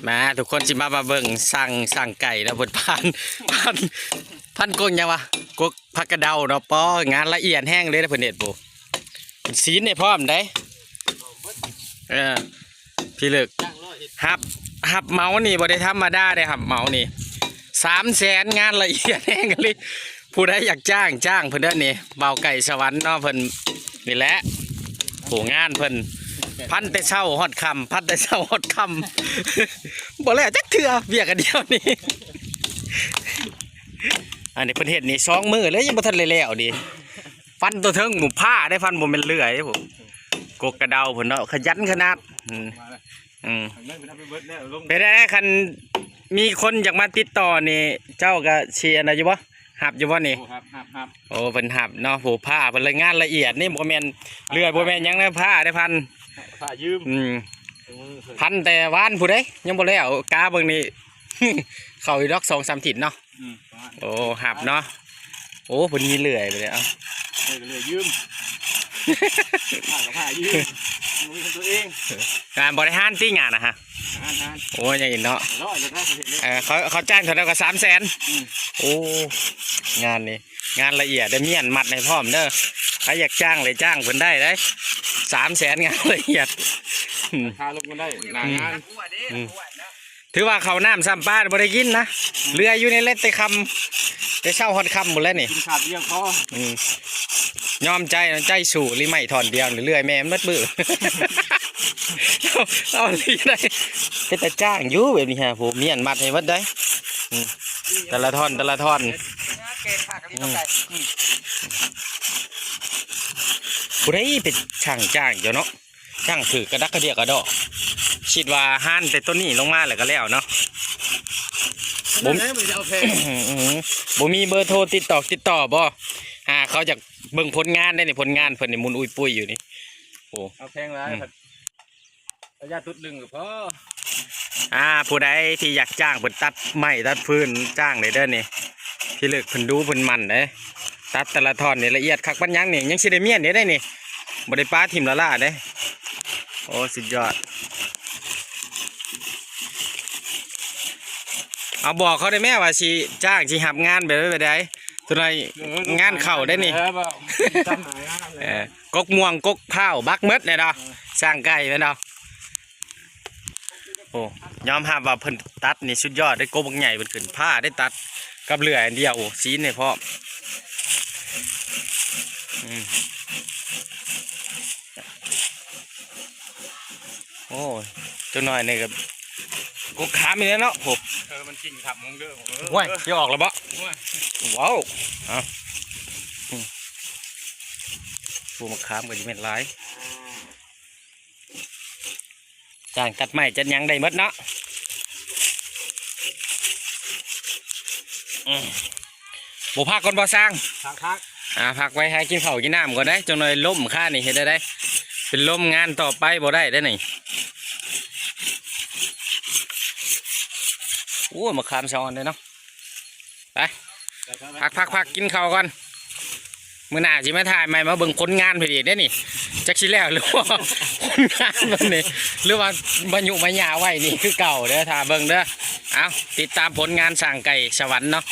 มาทุกคนจิมาเบิ่งสั่งไก่แล้วบนพันกงยังวะกกผักกระเดาเนาะป้องานละเอียดแห้งเลยนะเพื่อนเด็ดปูสีในพร้อมได้พี่เลิกหับเมาส์นี่บริธรรมดาได้หับเมาส์นี่300,000งานละเอียดแห้งกันเลยผู้ใดอยากจ้างเพื่อนเด้อนี่เบาไก่สวรรค์เนาะเพื่อนนี่แหละผู้งานเพื่อนพันแต่เช้าฮอดคำบ่แล้วจักเถื่อเบียกกันเดียวนี่อันนี้เพิ่นเฮ็ดนี่2 มื้อเลยยังบ่ทันเลยแล้วดิฟันตัวเทิงหมูผ้าได้ฟันบ่แม่นเลื่อยผมกกกระเดาเพิ่นเนาะขยันขนาดเป็นได้คันมีคนอยากมาติดต่อนี่เจ้าก็เชียร์นะอยู่บ่หับอยู่บ่นี่หับโอ้เพิ่นหับเนาะโหผ้าเพิ่นเลยงานละเอียดนี่บ่แม่นเลื่อยบ่แม่นหยังนะผ้าได้ผ้ายืมพันแต่วานผู้ใดยังบ่แล้วกาเบิ่งนี่เข้าอีดอก2-3 ถิ่นเนาะโอ้หับเนาะโอ้เพิ่นมีเลื่อยไปเลยเอ้าเลื่อยยืมผ้ายืมมีตัวเองงานบริหารที่งานนะฮะโอ้ยอย่างนี้เนาะเขาจ้างเท่าไหร่ก็300,000โอ้งานนี้งานละเอียดได้เมียนมัดในพร้อมเด้อใครอยากจ้างเลยจ้างเพิ่นได้300,000งานละเอียดค่าลงกันได้หนางานถือว่าเขาน้ำซ้ำป้าบริกินนะเรืออยู่ในเล็ดแต่คำแต่เช่าฮอดคำหมดแล้วนี่กินขาดเรียงพอยอมใจสู่หรือไม่ถอนเดียวหรือเลื่อยแม่มัดมือเอาลีได้เป็นแต่จ้างอยู่แบบนี้ฮะผมเมียนมัดให้มัดได้แต่ละท่อนผู้ใดเป็นช่างจ้างเดี๋ยวเนาะช่างถือกระดักกระเดียกกระดอกคิดว่าหันแต่ต้นนี้ลงมาแล้วก็แล้วเนาะบ่มีเบอร์โทรติดต่อบ่เขาจะเบิ่งผลงานได้ในผลงานเพิ่นในมุนอุ้ยปุ้ยอยู่นี่โอ้เอาแพงแล้วระยะตุดลึงก็พอผู้ใดที่อยากจ้างเพิ่นตัดไม้ตัดฟืนจ้างเลยเด้อนี่พี่เลิกเพิ่นดูเพิ่นมันเด้ตัดแต่ละท่อนนี่ละเอียดคักปัญญังนี่ยังสิได้เมียนได้นี่บ่ได้ป้าทิ่มละล่าเด้โอ้สุดยอดเอาบอกเขาได้แม่ว่าสิจ้างสิหับงานแบบใดตัวไหนงานเข่าได้นี่กกม่วงกกเผาบักเม็ดเนี่ยเนาะสร้างไก่ไหมเนาะโอ้ยอมหับว่าเพิ่นตัดนี่สุดยอดได้โกบักใหญ่เพิ่นขึ้นผ้าได้ตัดกับเรืออันเดียวสีนี่พร้อมโอ้เจ้าหน่อยนี่กับกูขามีแล้วเนาะผมมันจริงขับมองเด้อว้ายจะออกแล้วบ่ว้าวปูมะขามก็จะเป็นลายจ้างตัดไม้จัดยังได้หมดเนาะบุพักก่อนบ่สร้างพักไว้ให้กินข้าวกินน้ำก่อนได้จังหน่อยล้มค่านี่เห็นได้เป็นล้มงานต่อไปบ่ได้นี่โอ้มะขามซ้อนเลยเนาะไปพักกินข้าวก่อนมื้อหน้าสิมาถ่ายใหม่มาเบิ่งผลงานไปอีกได้นี่จักสิแล้วหรือว่าผลงานมันนี่หรือว่าบรรยุบรรยาไว้นี่คือเก่าเด้อถ่าเบิ่งเด้อเอาติดตามผลงานสร้างไก่สวรรค์เนาะ